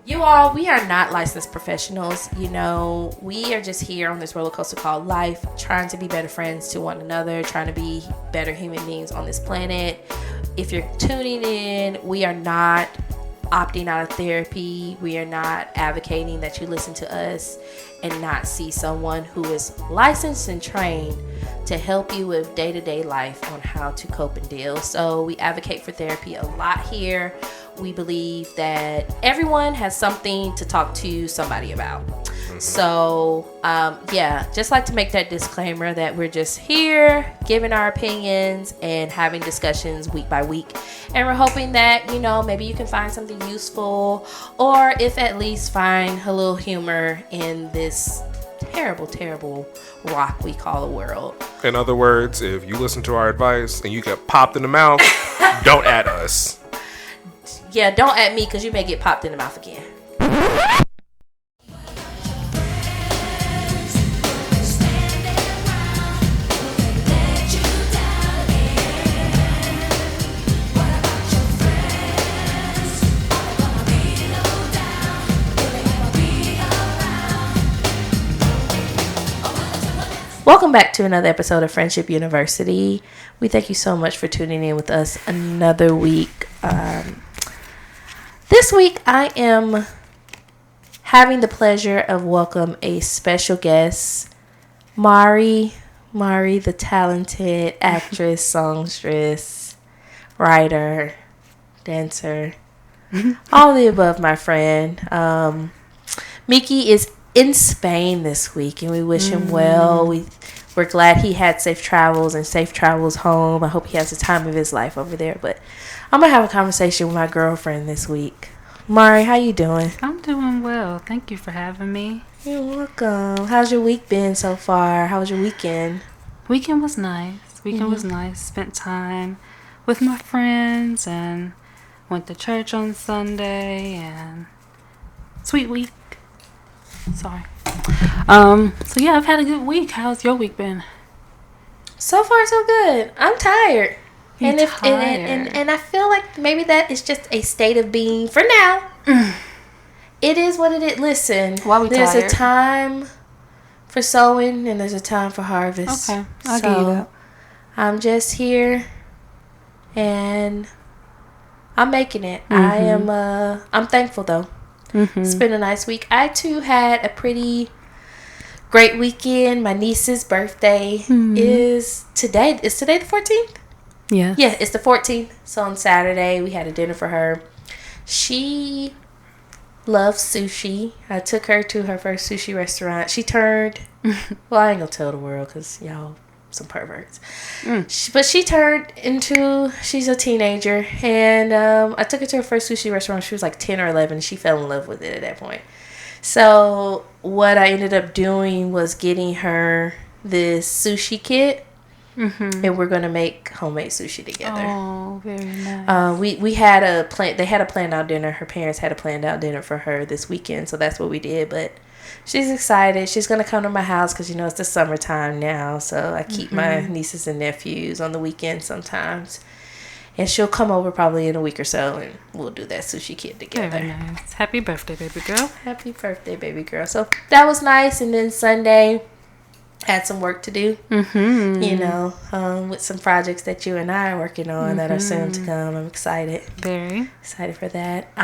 You all, we are not licensed professionals. You know, we are just here on this roller coaster called life, trying to be better friends to one another, trying to be better human beings on this planet. If you're tuning in, we are not opting out of therapy. We are not advocating that you listen to us and not see someone who is licensed and trained to help you with day-to-day life on how to cope and deal. So we advocate for therapy a lot here. We believe that everyone has something to talk to somebody about. So, just like to make that disclaimer that we're just here giving our opinions and having discussions week by week. And we're hoping that, you know, maybe you can find something useful, or if at least find a little humor in this terrible, terrible rock we call the world. In other words, if you listen to our advice and you get popped in the mouth, don't at us. Yeah, don't at me, because you may get popped in the mouth again. Welcome back to another episode of Friendship University. We thank you so much for tuning in with us another week. This week I am having the pleasure of welcome a special guest, Maurii, the talented actress, songstress, writer, dancer, all of the above, my friend. Mickey is in Spain this week, and we wish him well. We're glad he had safe travels and safe travels home. I hope he has the time of his life over there. But I'm gonna have a conversation with my girlfriend this week. Maurii, how you doing? I'm doing well. Thank you for having me. You're welcome. How's your week been so far? How was your weekend? Weekend was nice. Was nice. Spent time with my friends and went to church on Sunday, and sweet week. Sorry. So yeah, I've had a good week. How's your week been? So far, so good. I'm tired. And I feel like maybe that is just a state of being for now. It is what it is. Listen, there's a time for sowing and there's a time for harvest. Okay, I'll give you that. I'm just here and I'm making it. I'm thankful though. It's been a nice week. I too had a pretty great weekend. My niece's birthday is today. Is today the 14th? Yeah. Yeah, it's the 14th. So on Saturday, we had a dinner for her. She loves sushi. I took her to her first sushi restaurant. She turned, well, I ain't gonna tell the world because y'all some perverts. But she turned into, she's a teenager. And I took her to her first sushi restaurant. She was like 10 or 11. She fell in love with it at that point. So what I ended up doing was getting her this sushi kit. And we're gonna make homemade sushi together. Oh, very nice. We had a plan. They had a planned out dinner. Her parents had a planned out dinner for her this weekend, so that's what we did. But she's excited. She's gonna come to my house because it's the summertime now. So I keep my nieces and nephews on the weekend sometimes, and she'll come over probably in a week or so, and we'll do that sushi kit together. Very nice. Happy birthday, baby girl. Happy birthday, baby girl. So that was nice. And then Sunday, had some work to do, with some projects that you and I are working on that are soon to come. I'm excited. Very excited for that.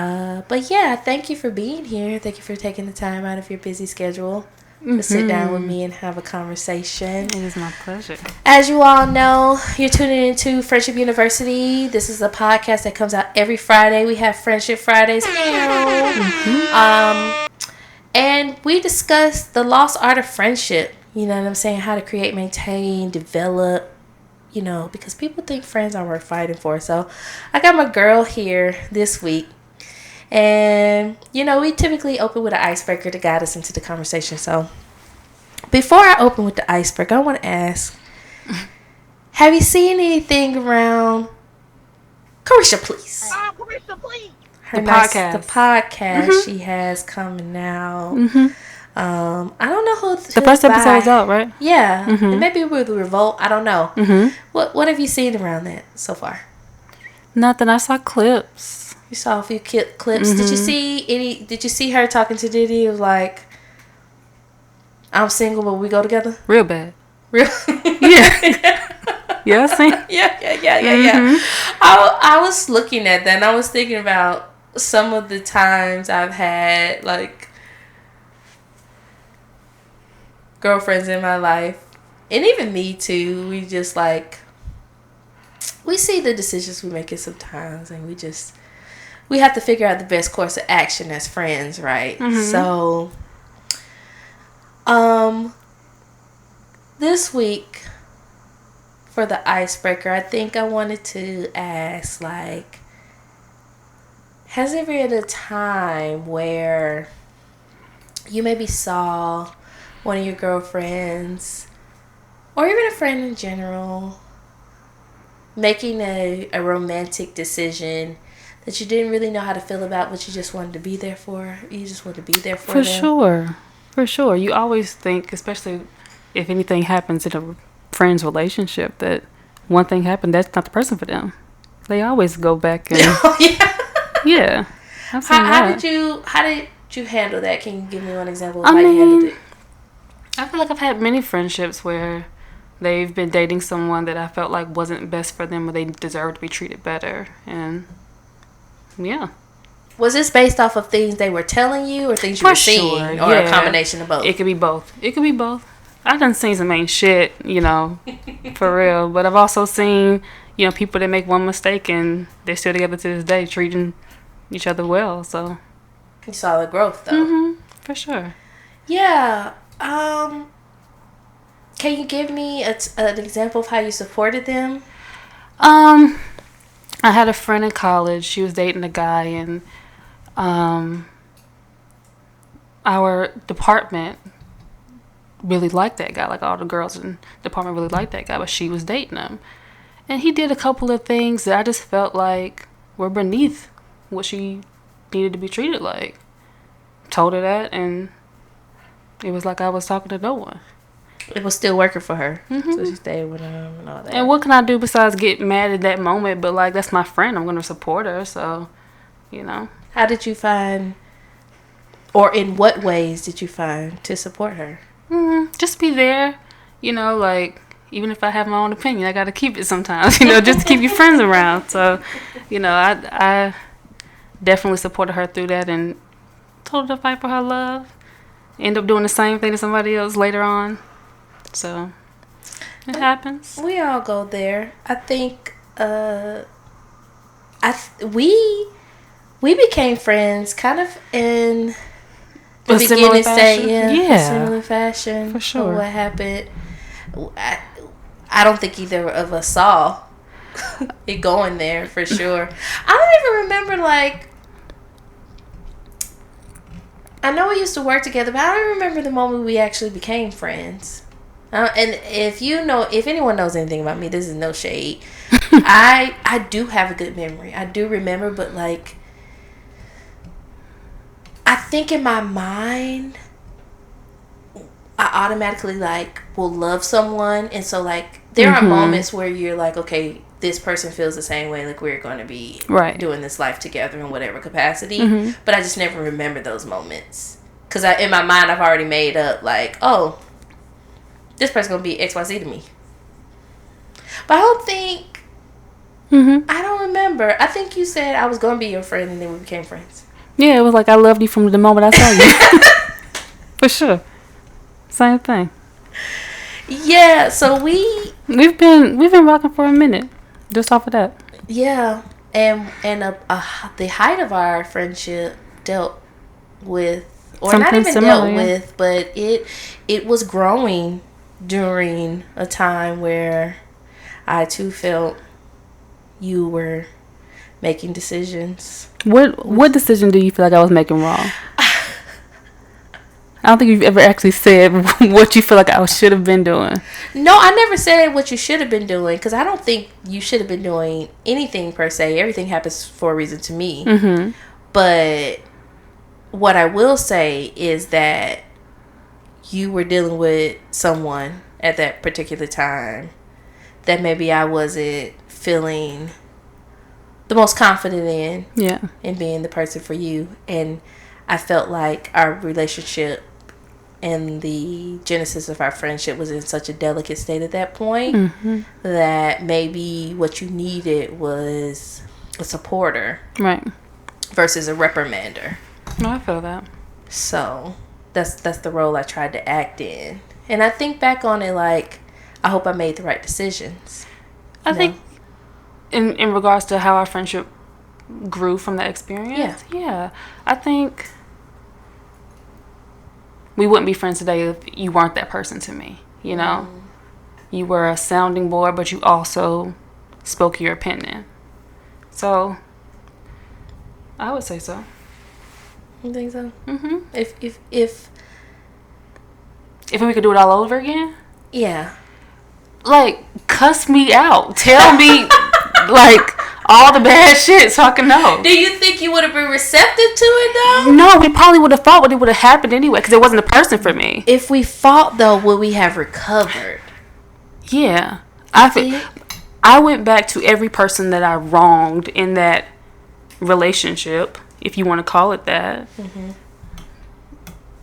But yeah, thank you for being here. Thank you for taking the time out of your busy schedule to sit down with me and have a conversation. It is my pleasure. As you all know, you're tuning into Friendship University. This is a podcast that comes out every Friday. We have Friendship Fridays. And we discuss the lost art of friendship. You know what I'm saying? How to create, maintain, develop, because people think friends are worth fighting for. So I got my girl here this week. And, we typically open with an icebreaker to guide us into the conversation. So before I open with the icebreaker, I want to ask, have you seen anything around Carisha, please? Carisha, please. The podcast she has coming out. I don't know who the first episode is out, right? Yeah. It may be with Revolt. I don't know. What have you seen around that so far? Nothing. I saw clips. You saw a few clips. Did you see any? Did you see her talking to Diddy of like, I'm single, but we go together? Real bad. Real? Yeah. Yeah, I seen. Yeah. I was looking at that and I was thinking about some of the times I've had like girlfriends in my life, and even me too. We just like, we see the decisions we make sometimes, and we have to figure out the best course of action as friends, right? So, this week for the icebreaker, I think I wanted to ask, like, has there been a time where you maybe saw one of your girlfriends, or even a friend in general, making a romantic decision that you didn't really know how to feel about, but you just wanted to be there for? You just wanted to be there for them? For sure. You always think, especially if anything happens in a friend's relationship, that one thing happened, that's not the person for them. They always go back and yeah. How did you handle that? Can you give me one example of how you handled it? I feel like I've had many friendships where they've been dating someone that I felt like wasn't best for them, or they deserved to be treated better. And yeah. Was this based off of things they were telling you, or things you were seeing, or a combination of both? It could be both. I've done seen some ain't shit, for real. But I've also seen, people that make one mistake and they're still together to this day, treating each other well. So you saw the growth, though. For sure. Yeah. Can you give me an example of how you supported them? I had a friend in college. She was dating a guy, and our department really liked that guy. Like, all the girls in the department really liked that guy, but she was dating him. And he did a couple of things that I just felt like were beneath what she needed to be treated like. Told her that, and it was like I was talking to no one. It was still working for her. So she stayed with him and all that. And what can I do besides get mad at that moment? But, like, that's my friend. I'm going to support her. So, How did you find, or in what ways did you find to support her? Just be there. Like, even if I have my own opinion, I got to keep it sometimes, just to keep your friends around. So, I definitely supported her through that and told her to fight for her love. End up doing the same thing to somebody else later on. So it happens. We all go there. I think we became friends kind of in the beginning stage. Similar fashion. For sure. What happened. I don't think either of us saw it going there, for sure. I don't even remember, like, I know we used to work together, but I don't remember the moment we actually became friends. And if anyone knows anything about me, this is no shade. I do have a good memory. I do remember, but, like, I think in my mind, I automatically, like, will love someone. And so, like, there are moments where you're like, okay, this person feels the same way. Like, we're going to be doing this life together in whatever capacity. But I just never remember those moments. Because in my mind, I've already made up, like, oh, this person's going to be XYZ to me. But I don't think, I don't remember. I think you said I was going to be your friend and then we became friends. Yeah, it was like I loved you from the moment I saw you. For sure. Same thing. Yeah, so we've been rocking for a minute, just off of that. Yeah, and the height of our friendship dealt with, or something not even similar, dealt with, but it was growing during a time where I too felt you were making decisions. What decision do you feel like I was making wrong? I don't think you've ever actually said what you feel like I should have been doing. No, I never said what you should have been doing, because I don't think you should have been doing anything per se. Everything happens for a reason to me. But what I will say is that you were dealing with someone at that particular time that maybe I wasn't feeling the most confident in. Yeah. In being the person for you. And I felt like our relationship and the genesis of our friendship was in such a delicate state at that point that maybe what you needed was a supporter. Right. Versus a reprimander. No, I feel that. So that's the role I tried to act in. And I think back on it like, I hope I made the right decisions. I think in regards to how our friendship grew from that experience, yeah, I think we wouldn't be friends today if you weren't that person to me, you know? You were a sounding board, but you also spoke your opinion. So, I would say so. You think so? Mm-hmm. If we could do it all over again? Yeah. Like, cuss me out. Tell me, like, all the bad shit so I can know. Do you think you would have been receptive to it, though? No, we probably would have thought what it would have happened anyway, because it wasn't a person for me. If we fought, though, would we have recovered? Yeah. I went back to every person that I wronged in that relationship, if you want to call it that,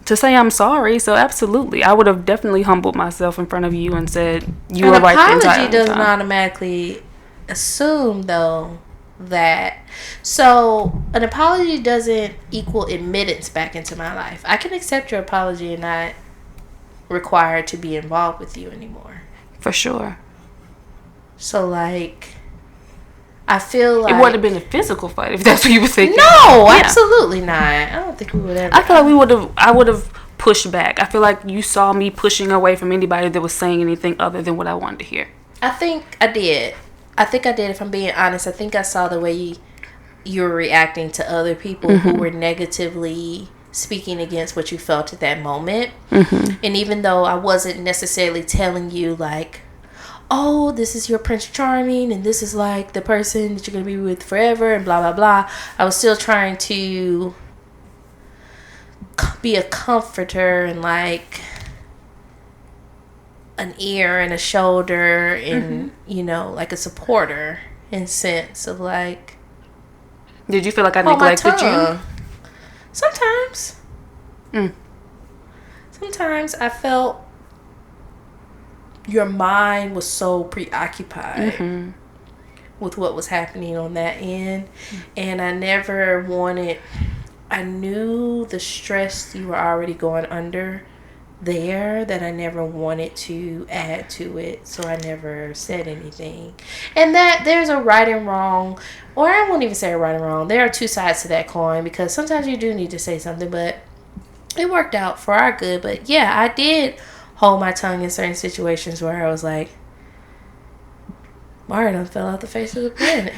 to say I'm sorry. So absolutely, I would have definitely humbled myself in front of you and said you were right the entire time. An apology doesn't automatically assume, though, that an apology doesn't equal admittance back into my life. I can accept your apology and not require to be involved with you anymore. For sure. So like, I feel like it wouldn't have been a physical fight if that's what you were thinking. No, absolutely not. I don't think we would ever. I feel like I would have pushed back. I feel like you saw me pushing away from anybody that was saying anything other than what I wanted to hear. I think I did. If I'm being honest. I think I saw the way you were reacting to other people who were negatively speaking against what you felt at that moment. And even though I wasn't necessarily telling you like, oh, this is your Prince Charming and this is like the person that you're going to be with forever and blah, blah, blah. I was still trying to be a comforter and like an ear and a shoulder and, you know, like a supporter in sense of like. Did you feel like I neglected you? Sometimes. Sometimes I felt your mind was so preoccupied with what was happening on that end. And I never wanted, I knew the stress you were already going under there, that I never wanted to add to it, so I never said anything. And that there's a right and wrong, or I won't even say a right and wrong. There are two sides to that coin, because sometimes you do need to say something, but it worked out for our good. But yeah, I did hold my tongue in certain situations where I was like, Maurii done fell off the face of the planet.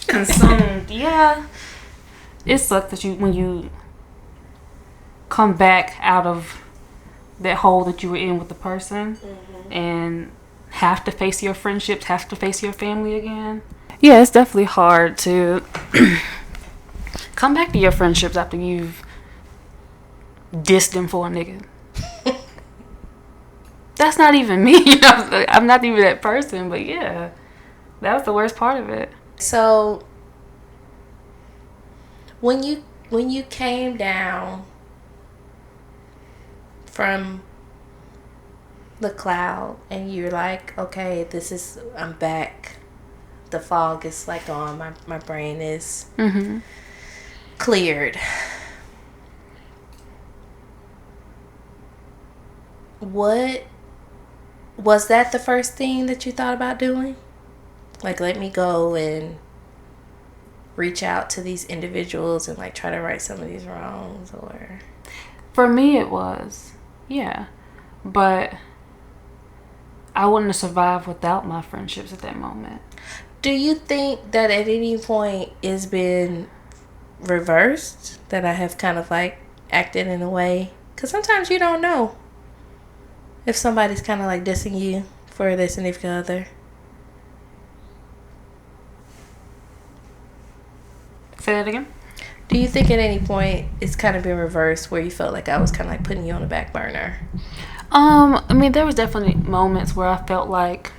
Consumed. Yeah. It sucked that when you come back out of that hole that you were in with the person and have to face your friendships, have to face your family again. Yeah, it's definitely hard to come back to your friendships after you've dissed them for a nigga. That's not even me, you know. I'm not even that person, but yeah, that was the worst part of it. So when you came down from the cloud and you're like, okay, I'm back. The fog is like gone. My brain is cleared. What was that the first thing that you thought about doing? Like, let me go and reach out to these individuals and like try to right some of these wrongs? Or for me it was, yeah, but I wouldn't have survived without my friendships at that moment. Do you think that at any point it's been reversed, that I have kind of like acted in a way, because sometimes you don't know if somebody's kind of like dissing you for their significant other? Say that again. Do you think at any point it's kind of been reversed where you felt like I was kind of like putting you on the back burner? I mean, there was definitely moments where I felt like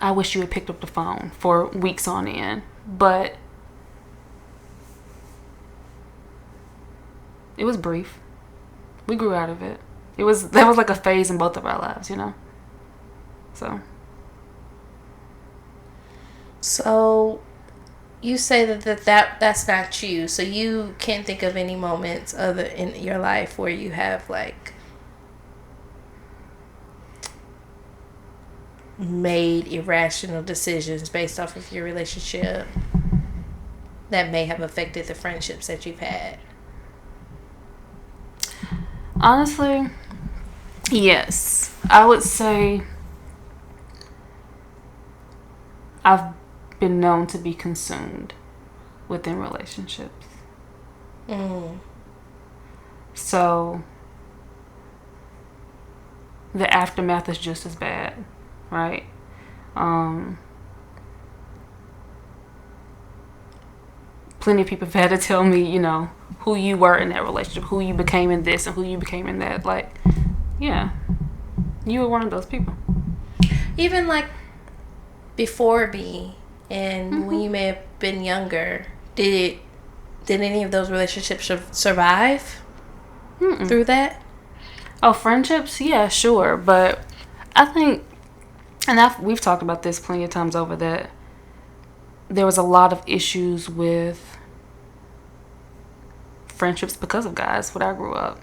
I wish you had picked up the phone for weeks on end. But it was brief. We grew out of it. That was like a phase in both of our lives, you know? So you say that's not you. So you can't think of any moments other in your life where you have like made irrational decisions based off of your relationship that may have affected the friendships that you've had? Honestly, yes. I would say I've been known to be consumed within relationships. So the aftermath is just as bad, right? Plenty of people have had to tell me, you know, who you were in that relationship, who you became in this, and who you became in that. Like, yeah, you were one of those people. Even like before me, and when you may have been younger, did any of those relationships survive through that? Oh, friendships? Yeah, sure. But I think, and we've talked about this plenty of times over, that there was a lot of issues with friendships because of guys when I grew up.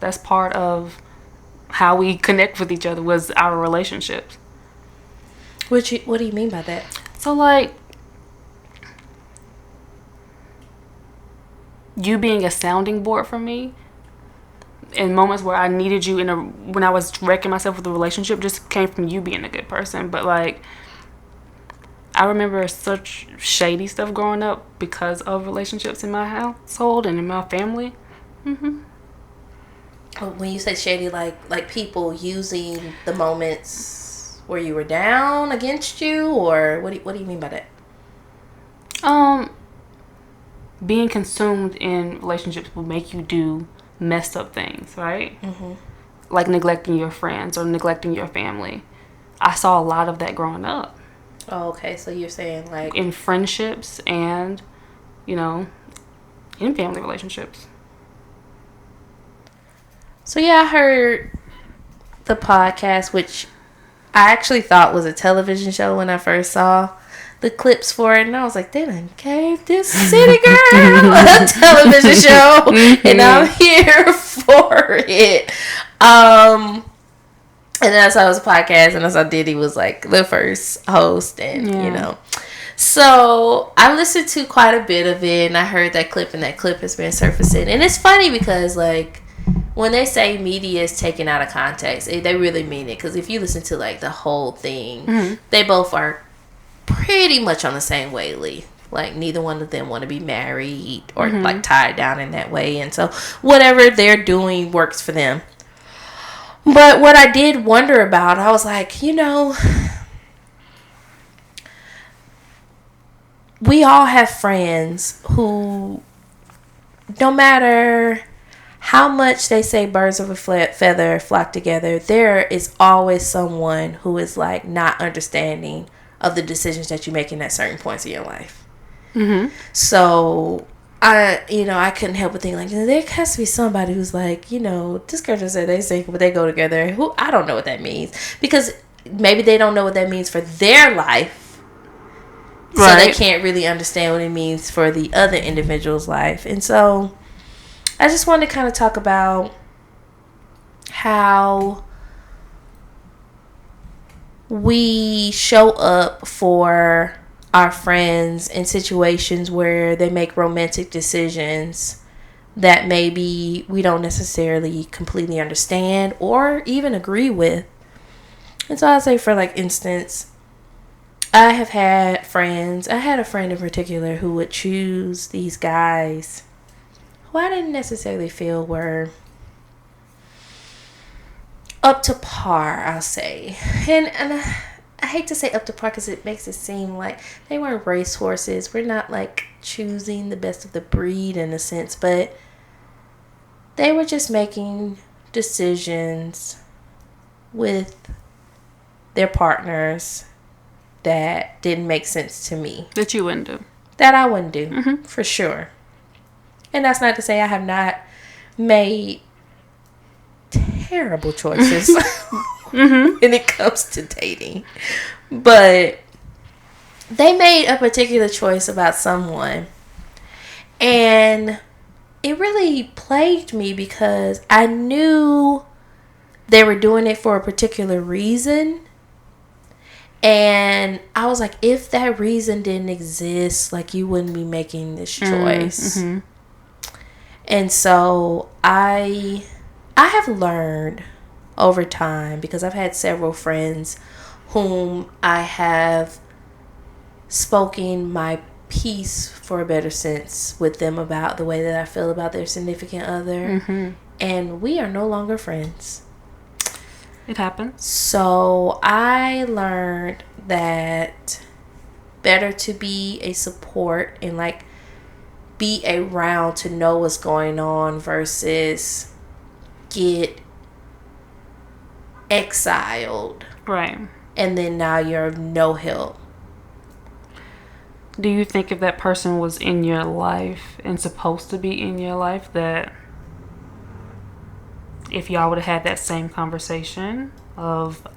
That's part of how we connect with each other, was our relationships. What do you mean by that? So, like, you being a sounding board for me in moments where I needed you when I was wrecking myself with a relationship, just came from you being a good person. But like, I remember such shady stuff growing up because of relationships in my household and in my family. When you say shady, like people using the moments where you were down against you, or what do you mean by that? Being consumed in relationships will make you do messed up things, right? Like neglecting your friends or neglecting your family. I saw a lot of that growing up. Oh, okay. So you're saying like in friendships and, you know, in family relationships. So yeah, I heard the podcast, which I actually thought was a television show when I first saw the clips for it, and I was like, they done gave this city girl a television show, and I'm here for it. And then I saw it was a podcast, and I saw Diddy was like the first host, and you know. So I listened to quite a bit of it, and I heard that clip, and that clip has been surfacing. And it's funny because like when they say media is taken out of context, they really mean it. Because if you listen to like the whole thing, they both are pretty much on the same wavelength. Like neither one of them want to be married or like tied down in that way, and so whatever they're doing works for them. But what I did wonder about, I was like, you know, we all have friends who, no matter how much they say birds of a feather flock together, there is always someone who is like not understanding of the decisions that you make in at certain points in your life. So I couldn't help but think like there has to be somebody who's like, you know, this girl just said they single but they go together. Who I don't know what that means, because maybe they don't know what that means for their life, so they can't really understand what it means for the other individual's life. And so I just wanted to kind of talk about how we show up for our friends in situations where they make romantic decisions that maybe we don't necessarily completely understand or even agree with. And so I'll say, for like instance, I have had friends, I had a friend in particular who would choose these guys who I didn't necessarily feel were up to par, I'll say. And I hate to say up to par because it makes it seem like they weren't racehorses. We're not like choosing the best of the breed in a sense, but they were just making decisions with their partners that didn't make sense to me. That you wouldn't do. That I wouldn't do, for sure. And that's not to say I have not made terrible choices when it comes to dating. But they made a particular choice about someone. And it really plagued me because I knew they were doing it for a particular reason. And I was like, if that reason didn't exist, like, you wouldn't be making this choice. Mm-hmm. And so I have learned over time, because I've had several friends whom I have spoken my piece for a better sense with them about the way that I feel about their significant other. Mm-hmm. And we are no longer friends. It happens. So I learned that better to be a support and like be around to know what's going on versus get exiled. Right. And then now you're of no help. Do you think if that person was in your life and supposed to be in your life, that if y'all would have had that same conversation of...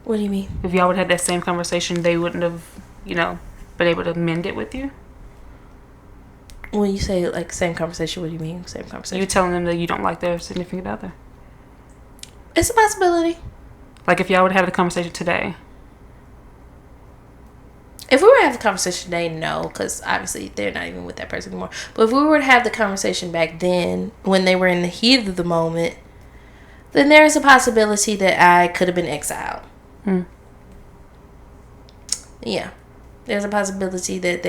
What do you mean? If y'all would have had that same conversation, they wouldn't have, been able to mend it with you? When you say like same conversation, what do you mean same conversation? You're telling them that you don't like their significant other. It's a possibility. Like if y'all would have the conversation today. If we were to have the conversation today, no, because obviously they're not even with that person anymore. But if we were to have the conversation back then, when they were in the heat of the moment, then there is a possibility that I could have been exiled. Yeah. There's a possibility that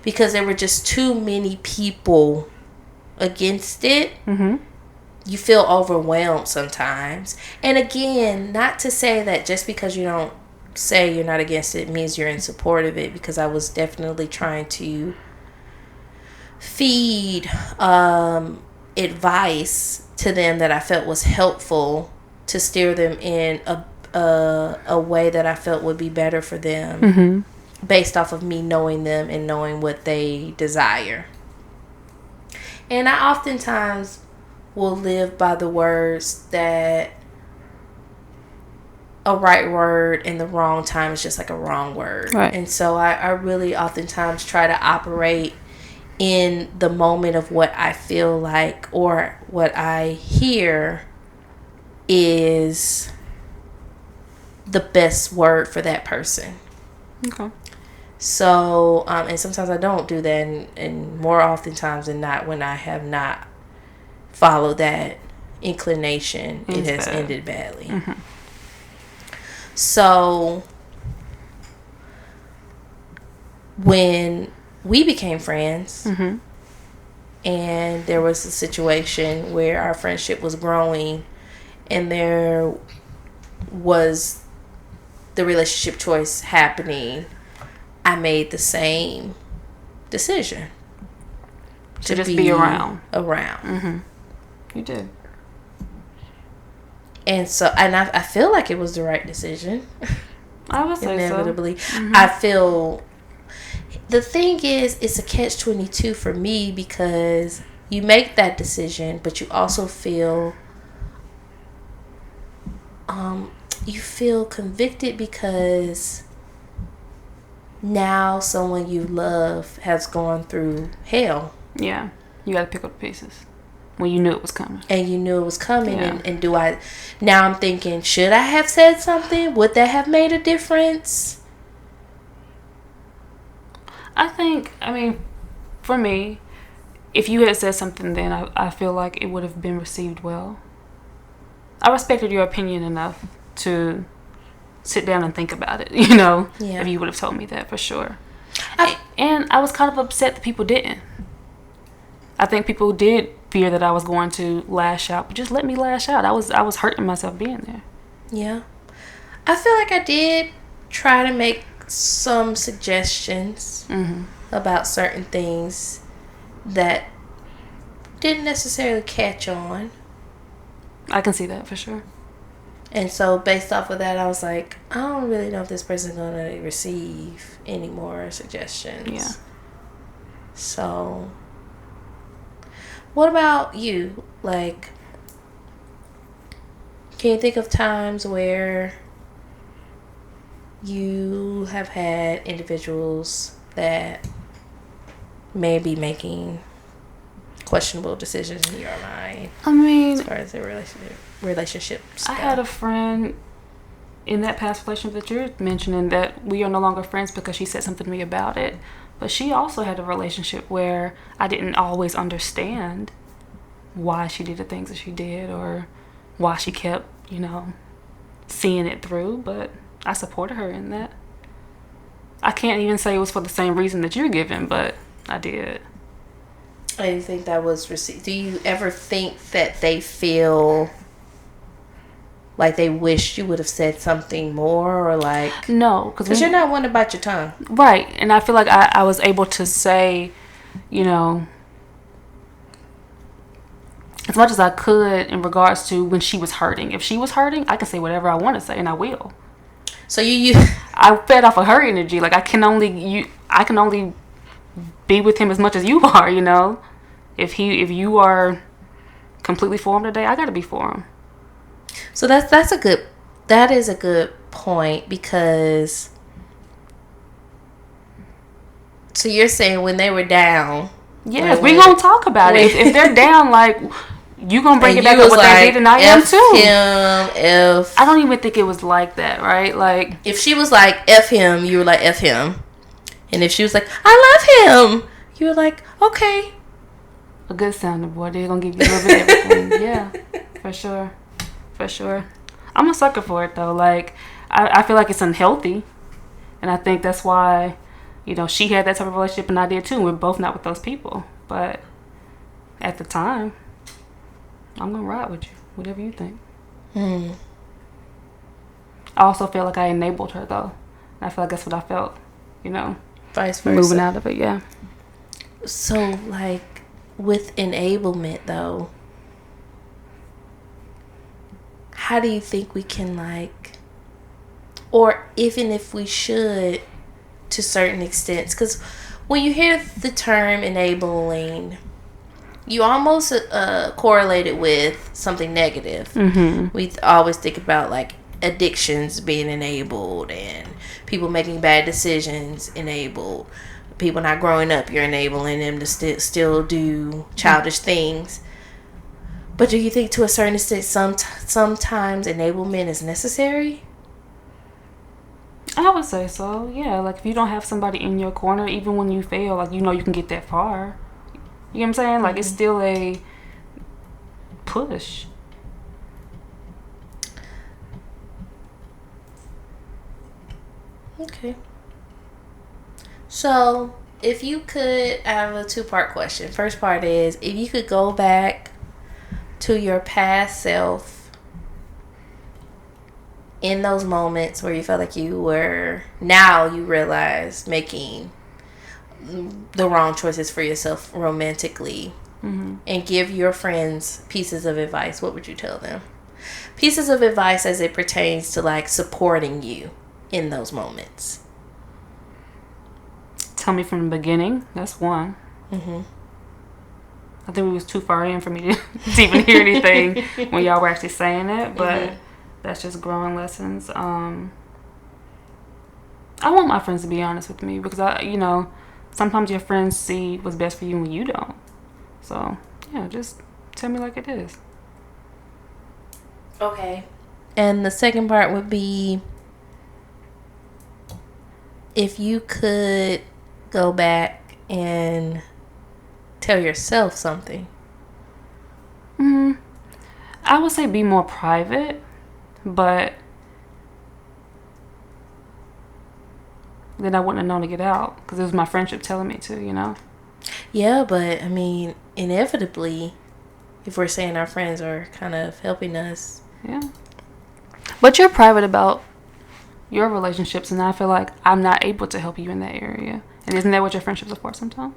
because there were just too many people against it, you feel overwhelmed sometimes. And again, not to say that just because you don't say you're not against it means you're in support of it, because I was definitely trying to feed advice to them that I felt was helpful to steer them in a way that I felt would be better for them, based off of me knowing them and knowing what they desire. And I oftentimes will live by the words that a right word in the wrong time is just like a wrong word. Right. And so I really oftentimes try to operate in the moment of what I feel like or what I hear is the best word for that person. Okay. So, and sometimes I don't do that, and more oftentimes than not, when I have not followed that inclination, it has ended badly. So, when we became friends, and there was a situation where our friendship was growing, and there was the relationship choice happening, I made the same decision to just be around. You did. And so, and I feel like it was the right decision. I would say inevitably. I feel the thing is, it's a catch-22 for me, because you make that decision, but you also feel convicted because now someone you love has gone through hell. Yeah. You got to pick up the pieces when you knew it was coming. And you knew it was coming. Yeah. And now I'm thinking, should I have said something? Would that have made a difference? I mean, for me, if you had said something then, I feel like it would have been received well. I respected your opinion enough to sit down and think about it, Yeah. If you would have told me that, for sure. And I was kind of upset that people didn't. I think people did fear that I was going to lash out, but just let me lash out. I was hurting myself being there. Yeah. I feel like I did try to make some suggestions about certain things that didn't necessarily catch on. I can see that for sure. And so based off of that, I was like, I don't really know if this person's going to receive any more suggestions. Yeah. So what about you? Like, can you think of times where you have had individuals that may be making questionable decisions in your mind? I mean, as far as their relationships I go? had a friend in that past relationship that you're mentioning that we are no longer friends because she said something to me about it. But she also had a relationship where I didn't always understand why she did the things that she did or why she kept, seeing it through. But I supported her in that. I can't even say it was for the same reason that you're giving, but I did. I do think that was received. Do you ever think that they feel like they wish you would have said something more, or like... No, because you're not one to bite your tongue. Right. And I feel like I was able to say, as much as I could in regards to when she was hurting. If she was hurting, I can say whatever I want to say, and I will. So you I fed off of her energy. Like I can only be with him as much as you are. If you are completely for him today, I gotta be for him. So that is a good point, because so you're saying when they were down. Yes, we gonna talk about it. If they're down, like, you gonna bring it back up what they did, and I am too. I don't even think it was like that, right? Like, if she was like F him, you were like F him. And if she was like, I love him, you were like, okay. A good sounding boy, they're gonna give you a little bit of everything. Yeah, for sure. I'm a sucker for it though. Like, I feel like it's unhealthy, and I think that's why, she had that type of relationship and I did too. And we're both not with those people, but at the time, I'm gonna ride with you, whatever you think. I also feel like I enabled her though, and I feel like that's what I felt, vice versa, moving out of it. Yeah. So, like, with enablement though, how do you think we can, like, or even if we should, to certain extents? Because when you hear the term enabling, you almost correlate it with something negative. Mm-hmm. We always think about, like, addictions being enabled and people making bad decisions enabled. People not growing up, you're enabling them to still do childish things. But do you think to a certain extent sometimes enablement is necessary? I would say so, yeah. Like, if you don't have somebody in your corner, even when you fail, like, you can get that far. You know what I'm saying? Like, it's still a push. Okay. So, if you could, I have a 2-part question. First part is, if you could go back to your past self in those moments where you felt like you were, now you realize, making the wrong choices for yourself romantically, and give your friends pieces of advice, what would you tell them? Pieces of advice as it pertains to, like, supporting you in those moments. Tell me from the beginning. That's one. I think we was too far in for me to even hear anything when y'all were actually saying it, but that's just growing lessons. I want my friends to be honest with me, because sometimes your friends see what's best for you when you don't. So, yeah, just tell me like it is. Okay. And the second part would be, if you could go back and tell yourself something. I would say be more private, but then I wouldn't have known to get out, because it was my friendship telling me to, Yeah, but, I mean, inevitably, if we're saying our friends are kind of helping us. Yeah. But you're private about your relationships, and I feel like I'm not able to help you in that area. And isn't that what your friendships are for sometimes?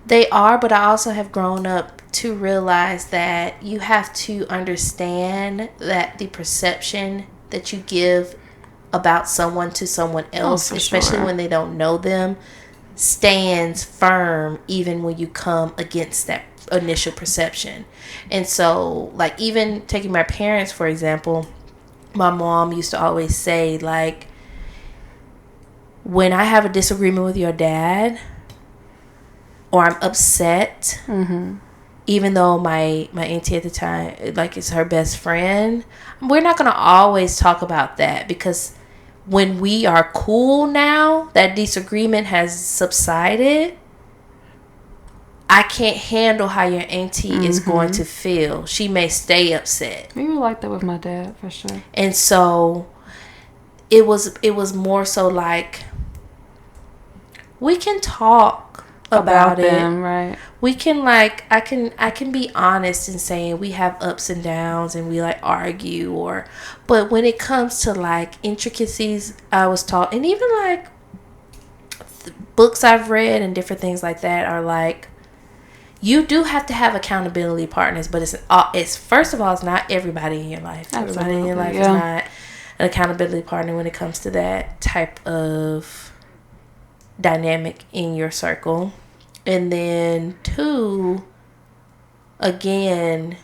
They are, but I also have grown up to realize that you have to understand that the perception that you give about someone to someone else, especially when they don't know them, stands firm even when you come against that initial perception. And so, like, even taking my parents, for example, my mom used to always say, like, when I have a disagreement with your dad or I'm upset, even though my auntie at the time, like, is her best friend, we're not going to always talk about that, because when we are cool now, that disagreement has subsided, I can't handle how your auntie is going to feel. She may stay upset. We were like that with my dad, for sure. And so it was more so like, we can talk about it. Them, right. We can, like, I can be honest in saying we have ups and downs and we, like, argue, but when it comes to, like, intricacies, I was taught, and even, like, books I've read and different things like that are like, you do have to have accountability partners, but it's first of all, it's not everybody in your life. Absolutely. Everybody in your life is not an accountability partner when it comes to that type of dynamic in your circle. And then 2, again,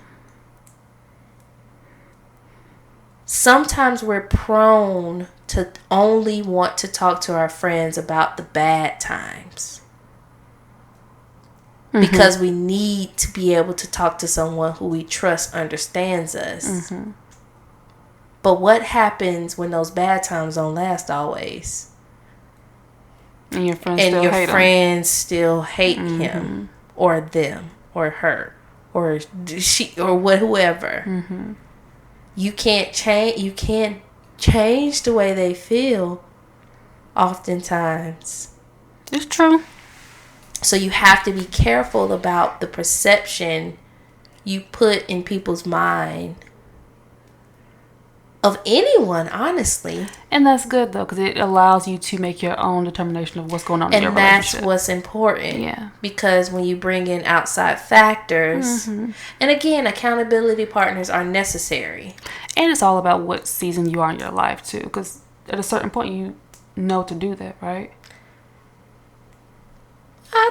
sometimes we're prone to only want to talk to our friends about the bad times. Because we need to be able to talk to someone who we trust understands us. But what happens when those bad times don't last always? And your friends still hate him or them or her or she or whoever. You can't change the way they feel oftentimes. It's true. So you have to be careful about the perception you put in people's mind of anyone, honestly. And that's good, though, because it allows you to make your own determination of what's going on in your relationship. And that's what's important. Yeah. Because when you bring in outside factors, and again, accountability partners are necessary. And it's all about what season you are in your life, too, because at a certain point, you know to do that, right? I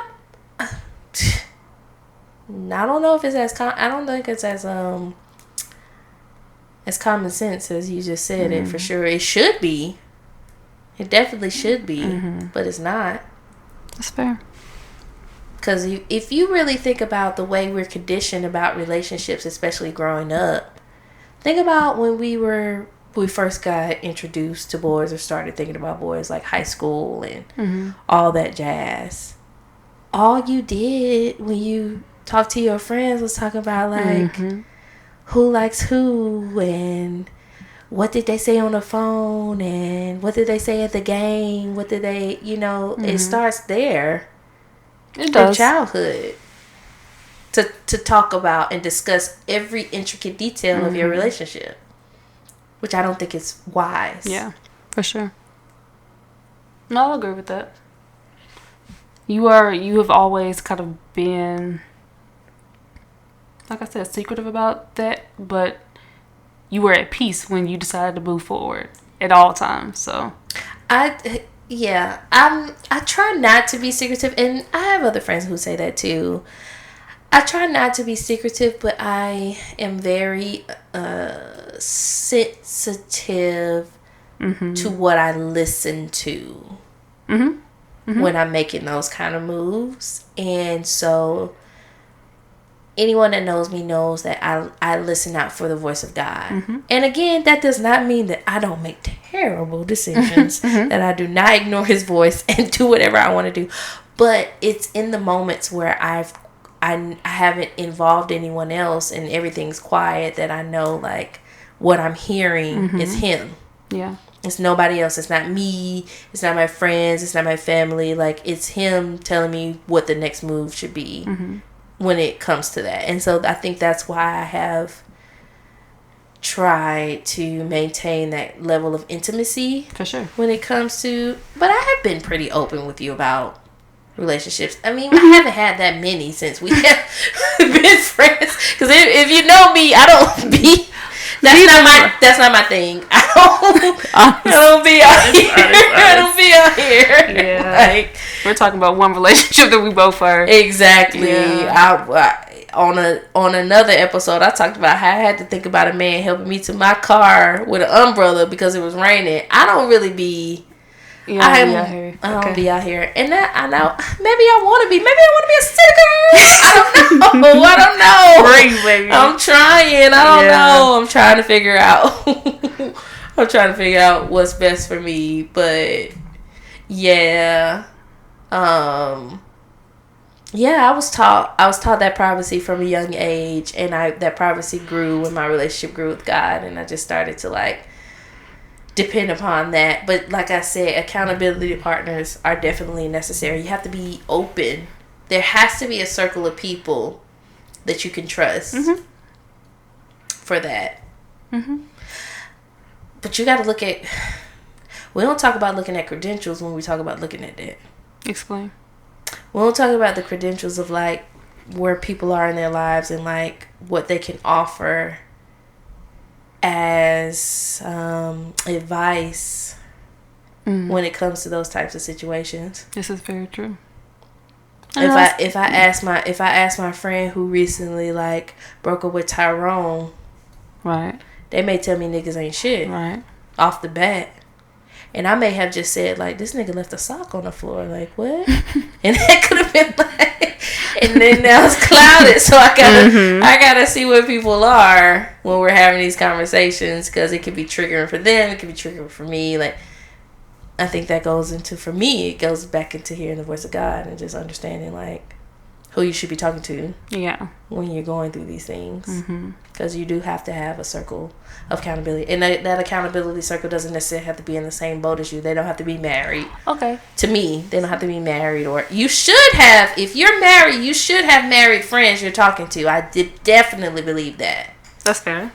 don't know if it's I don't think it's as common sense as you just said it, for sure. It should be. It definitely should be, but it's not. That's fair. Because if you really think about the way we're conditioned about relationships, especially growing up, think about when we first got introduced to boys or started thinking about boys, like high school and all that jazz. All you did when you talked to your friends was talk about, like, who likes who and what did they say on the phone and what did they say at the game, what did they, it starts there. It does. From childhood to talk about and discuss every intricate detail of your relationship, which I don't think is wise. Yeah, for sure. No, I'll agree with that. You have always kind of been, like I said, secretive about that, but you were at peace when you decided to move forward at all times. So I try not to be secretive, and I have other friends who say that too. I try not to be secretive, but I am very sensitive to what I listen to when I'm making those kind of moves. And so anyone that knows me knows that I listen out for the voice of God. And again, that does not mean that I don't make terrible decisions, that I do not ignore his voice and do whatever I want to do. But it's in the moments where I haven't involved anyone else and everything's quiet that I know, like, what I'm hearing is him. Yeah. It's nobody else. It's not me. It's not my friends. It's not my family. Like, it's him telling me what the next move should be when it comes to that. And so I think that's why I have tried to maintain that level of intimacy. For sure. When it comes to... But I have been pretty open with you about relationships. I mean, I haven't had that many since we have been friends. Because if you know me, I don't be That's not my thing. I don't be out here. I don't be out here. Yeah. Like, we're talking about one relationship that we both are. Exactly. Yeah. I on another episode, I talked about how I had to think about a man helping me to my car with an umbrella because it was raining. I don't really be. I don't be out here, and that I know. Maybe I want to be. Maybe I want to be a city girl. I don't know. Great, baby. I'm trying. I don't know. I'm trying to figure out. I'm trying to figure out what's best for me, but yeah. Yeah, I was taught that privacy from a young age, and that privacy grew when my relationship grew with God, and I just started to like depend upon that. But like I said, accountability partners are definitely necessary. You have to be open. There has to be a circle of people that you can trust for that. But you got to look at. We don't talk about looking at credentials when we talk about looking at that. Explain. We don't talk about the credentials of like where people are in their lives and like what they can offer as advice when it comes to those types of situations. This is very true. If I ask my friend who recently like broke up with Tyrone, right, they may tell me niggas ain't shit right off the bat. And I may have just said, like, this nigga left a sock on the floor. Like, what? And that could have been like... And then now it's clouded. So I gotta see where people are when we're having these conversations. Because it could be triggering for them. It could be triggering for me. Like, I think that goes into... For me, it goes back into hearing the voice of God. And just understanding, like, who you should be talking to. Yeah. When you're going through these things. Because you do have to have a circle of accountability, and that accountability circle doesn't necessarily have to be in the same boat as you. They don't have to be married. Okay. To me, they don't have to be married, or you should have. If you're married, you should have married friends you're talking to. I definitely believe that. That's fair.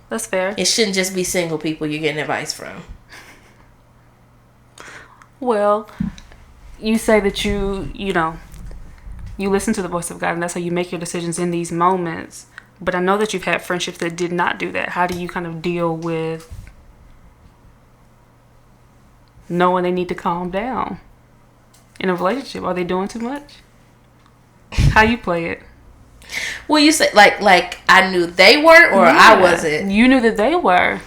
That's fair. It shouldn't just be single people you're getting advice from. Well, you say that you listen to the voice of God, and that's how you make your decisions in these moments. But I know that you've had friendships that did not do that. How do you kind of deal with knowing they need to calm down in a relationship? Are they doing too much? How you play it? Well, you say like I knew they weren't, or I wasn't. You knew that they were.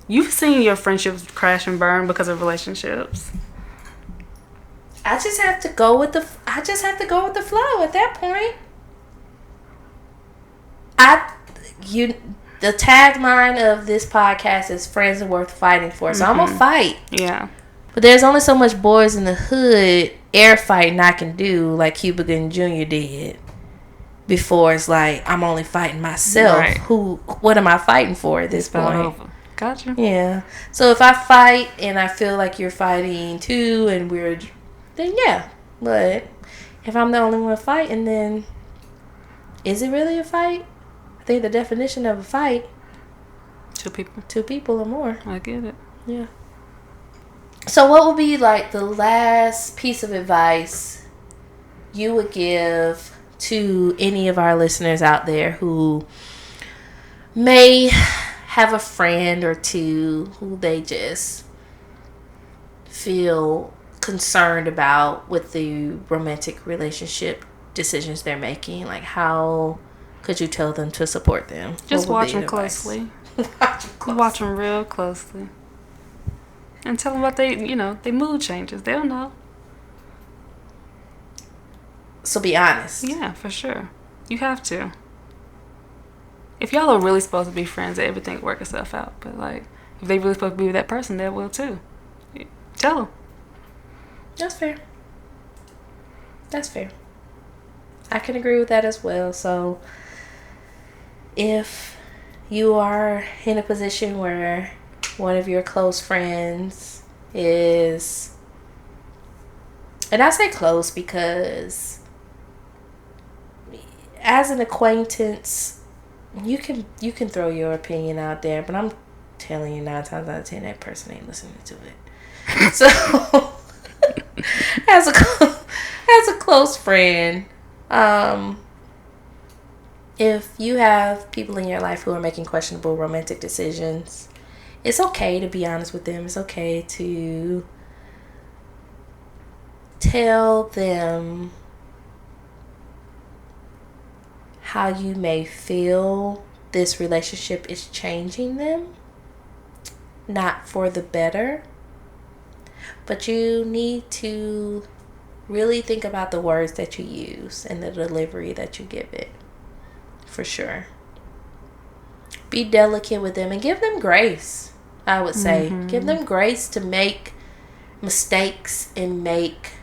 You've seen your friendships crash and burn because of relationships. I just have to go with the flow at that point. The tagline of this podcast is "Friends are worth fighting for," so I'm gonna fight. Yeah. But there's only so much boys in the hood air fighting I can do, like Cuba Gooding Jr. did. Before it's like I'm only fighting myself. Right. What am I fighting for at this point? Over. Gotcha. Yeah. So if I fight and I feel like you're fighting too, and then yeah. But if I'm the only one fighting, then is it really a fight? I think the definition of a fight, two people or more. I get it. Yeah. So what would be like the last piece of advice you would give to any of our listeners out there who may have a friend or two who they just feel concerned about with the romantic relationship decisions they're making? Like, how could you tell them to support them? Just watch them closely. Watch them real closely. And tell them about their mood changes. They'll know. So be honest. Yeah, for sure. You have to. If y'all are really supposed to be friends, everything will work itself out. But like, if they really supposed to be with that person, they will too. Tell them. That's fair. That's fair. I can agree with that as well. So if you are in a position where one of your close friends is, and I say close because as an acquaintance, you can throw your opinion out there, but I'm telling you 9 times out of 10 that person ain't listening to it. So as a close friend, if you have people in your life who are making questionable romantic decisions, it's okay to be honest with them. It's okay to tell them how you may feel this relationship is changing them, not for the better. But you need to really think about the words that you use and the delivery that you give it. For sure. Be delicate with them and give them grace, I would say. Give them grace to make mistakes and make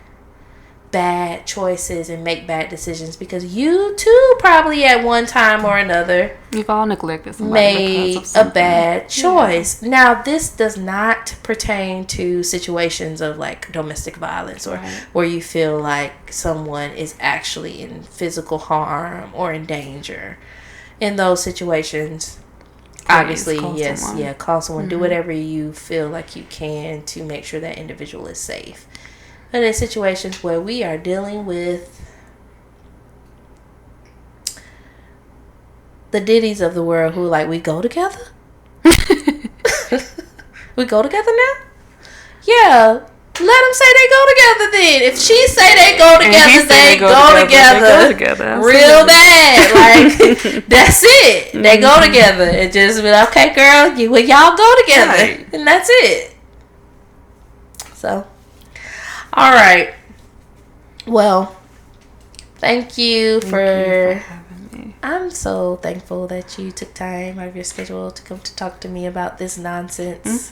bad choices and make bad decisions, because you too probably at one time or another You've all neglected somebody made because of a bad choice. Now, this does not pertain to situations of like domestic violence or where you feel like someone is actually in physical harm or in danger. In those situations, obviously, yes, call someone. Do whatever you feel like you can to make sure that individual is safe. But in situations where we are dealing with the Diddies of the world who like, we go together? We go together now? Yeah. Let them say they go together then. If she say they go together, they go together. Real bad. Like, that's it. They go together. And just be like, okay, girl, y'all go together. Right. And that's it. So, all right. Well, thank you for having me. I'm so thankful that you took time out of your schedule to come to talk to me about this nonsense.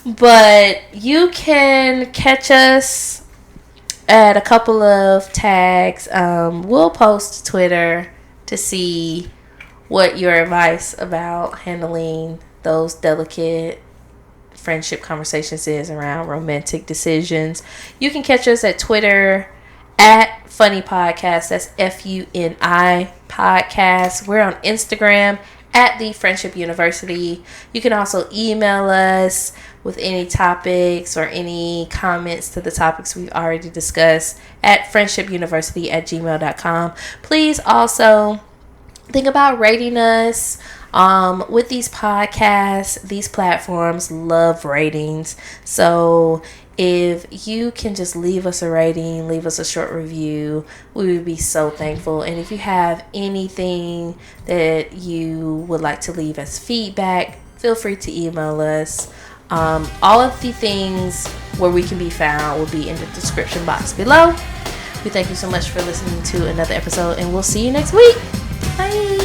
But you can catch us at a couple of tags. We'll post Twitter to see what your advice about handling those delicate friendship conversations is around romantic decisions. You can catch us at Twitter at Funny Podcast. That's FUNI Podcast. We're on Instagram at The Friendship University. You can also email us with any topics or any comments to the topics we've already discussed at friendshipuniversity@gmail.com. Please also think about rating us. With these podcasts, these platforms love ratings. So if you can just leave us a rating, leave us a short review, we would be so thankful. And if you have anything that you would like to leave as feedback, feel free to email us. All of the things where we can be found will be in the description box below. We thank you so much for listening to another episode, and we'll see you next week. Bye.